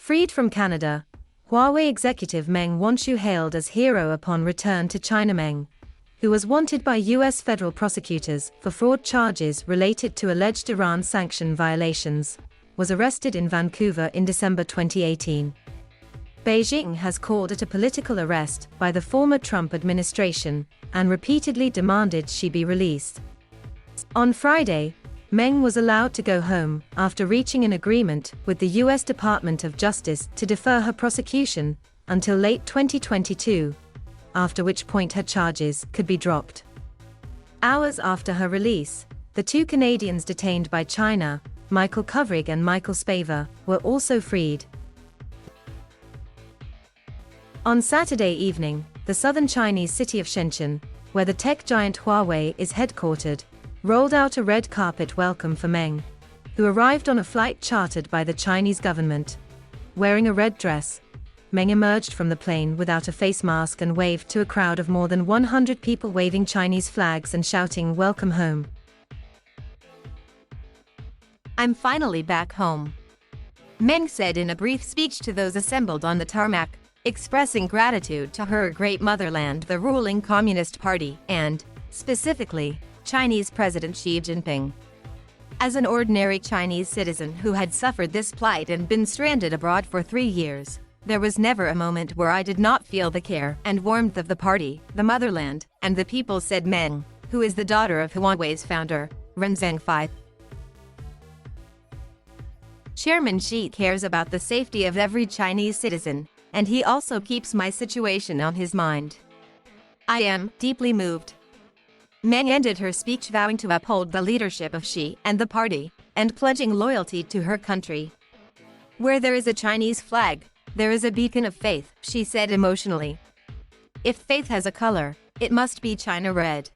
Freed from Canada, Huawei executive Meng Wanzhou hailed as hero upon return to ChinaMeng, who was wanted by U.S. federal prosecutors for fraud charges related to alleged Iran sanction violations, was arrested in Vancouver in December 2018. Beijing has called it a political arrest by the former Trump administration and repeatedly demanded she be released. On Friday, Meng was allowed to go home after reaching an agreement with the U.S. Department of Justice to defer her prosecution until late 2022, after which point her charges could be dropped. Hours after her release, the two Canadians detained by China, Michael Kovrig and Michael Spavor, were also freed. On Saturday evening, the southern Chinese city of Shenzhen, where the tech giant Huawei is headquartered, rolled out a red carpet welcome for Meng, who arrived on a flight chartered by the Chinese government. Wearing a red dress, Meng emerged from the plane without a face mask and waved to a crowd of more than 100 people waving Chinese flags and shouting "Welcome home." "I'm finally back home," Meng said in a brief speech to those assembled on the tarmac, expressing gratitude to her great motherland, the ruling Communist Party, and, specifically, Chinese President Xi Jinping. As an ordinary Chinese citizen who had suffered this plight and been stranded abroad for 3 years, there was never a moment where I did not feel the care and warmth of the party, the motherland, and the people, said Meng, who is the daughter of Huawei's founder, Ren Zhengfei. Chairman Xi cares about the safety of every Chinese citizen, and he also keeps my situation on his mind. I am deeply moved. Meng ended her speech vowing to uphold the leadership of Xi and the party, and pledging loyalty to her country. "Where there is a Chinese flag, there is a beacon of faith," she said emotionally. "If faith has a color, it must be China red."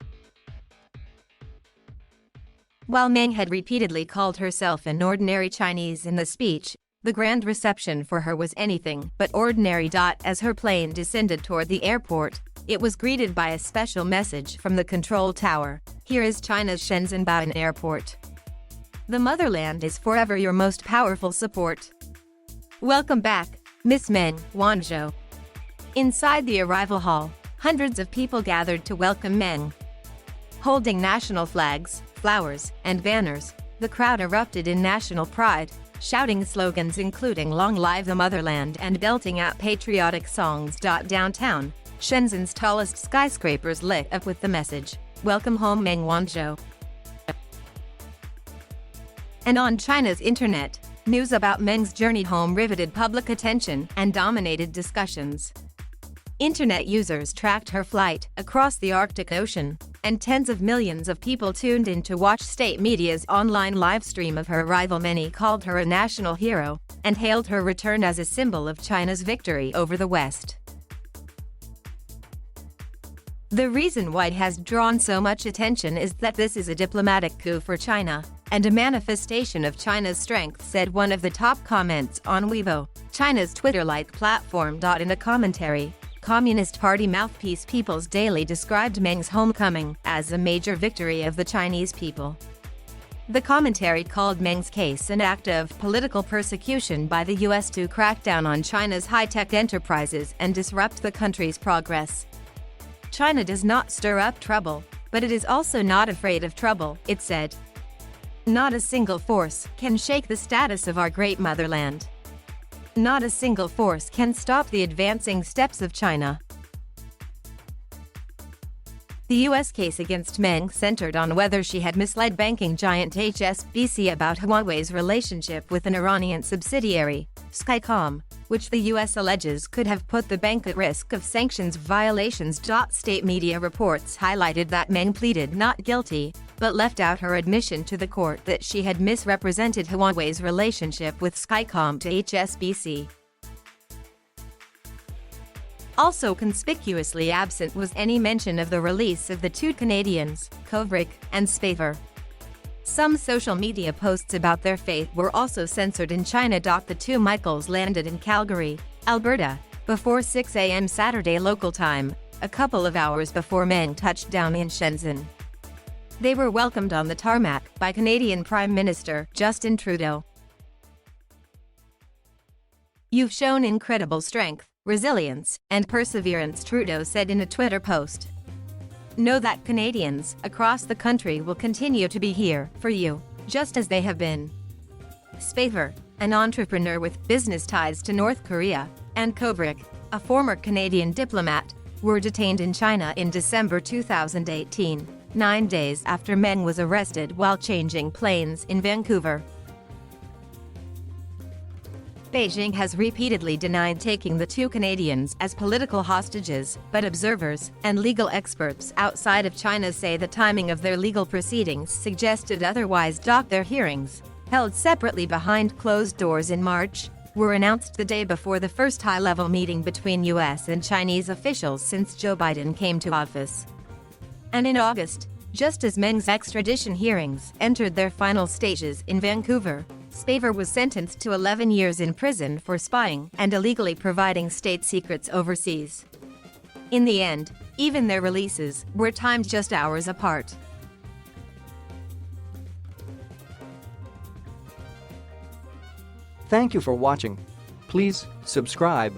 While Meng had repeatedly called herself an ordinary Chinese in the speech, the grand reception for her was anything but ordinary. As her plane descended toward the airport, it was greeted by a special message from the control tower. "Here is China's Shenzhen Bao'an Airport. The motherland is forever your most powerful support. Welcome back, Miss Meng Wanzhou." Inside the arrival hall, hundreds of people gathered to welcome Meng. Holding national flags, flowers, and banners, the crowd erupted in national pride, shouting slogans including "Long Live the Motherland" and belting out patriotic songs. Downtown, Shenzhen's tallest skyscrapers lit up with the message, "Welcome home, Meng Wanzhou." And on China's internet, news about Meng's journey home riveted public attention and dominated discussions. Internet users tracked her flight across the Arctic Ocean, and tens of millions of people tuned in to watch state media's online live stream of her arrival. Many called her a national hero and hailed her return as a symbol of China's victory over the West. The reason why it has drawn so much attention is that this is a diplomatic coup for China and a manifestation of China's strength, said one of the top comments on Weibo, China's Twitter-like platform. In a commentary, Communist Party mouthpiece People's Daily described Meng's homecoming as a major victory of the Chinese people. The commentary called Meng's case an act of political persecution by the U.S. to crack down on China's high-tech enterprises and disrupt the country's progress. "China does not stir up trouble, but it is also not afraid of trouble," it said. "Not a single force can shake the status of our great motherland. Not a single force can stop the advancing steps of China." The U.S. case against Meng centered on whether she had misled banking giant HSBC about Huawei's relationship with an Iranian subsidiary, Skycom, which the U.S. alleges could have put the bank at risk of sanctions violations. State media reports highlighted that Meng pleaded not guilty, but left out her admission to the court that she had misrepresented Huawei's relationship with Skycom to HSBC. Also conspicuously absent was any mention of the release of the two Canadians, Kovrig and Spavor. Some social media posts about their fate were also censored in China. The two Michaels landed in Calgary, Alberta, before 6 a.m. Saturday local time, a couple of hours before Meng touched down in Shenzhen. They were welcomed on the tarmac by Canadian Prime Minister Justin Trudeau. "You've shown incredible strength, resilience, and perseverance," Trudeau said in a Twitter post. "Know that Canadians across the country will continue to be here for you, just as they have been." Spaver, an entrepreneur with business ties to North Korea, and Kubrick, a former Canadian diplomat, were detained in China in December 2018, 9 days after Meng was arrested while changing planes in Vancouver. Beijing has repeatedly denied taking the two Canadians as political hostages, but observers and legal experts outside of China say the timing of their legal proceedings suggested otherwise. Their hearings, held separately behind closed doors in March, were announced the day before the first high-level meeting between U.S. and Chinese officials since Joe Biden came to office. And in August, just as Meng's extradition hearings entered their final stages in Vancouver, Spaver was sentenced to 11 years in prison for spying and illegally providing state secrets overseas. In the end, even their releases were timed just hours apart. Thank you for watching. Please subscribe.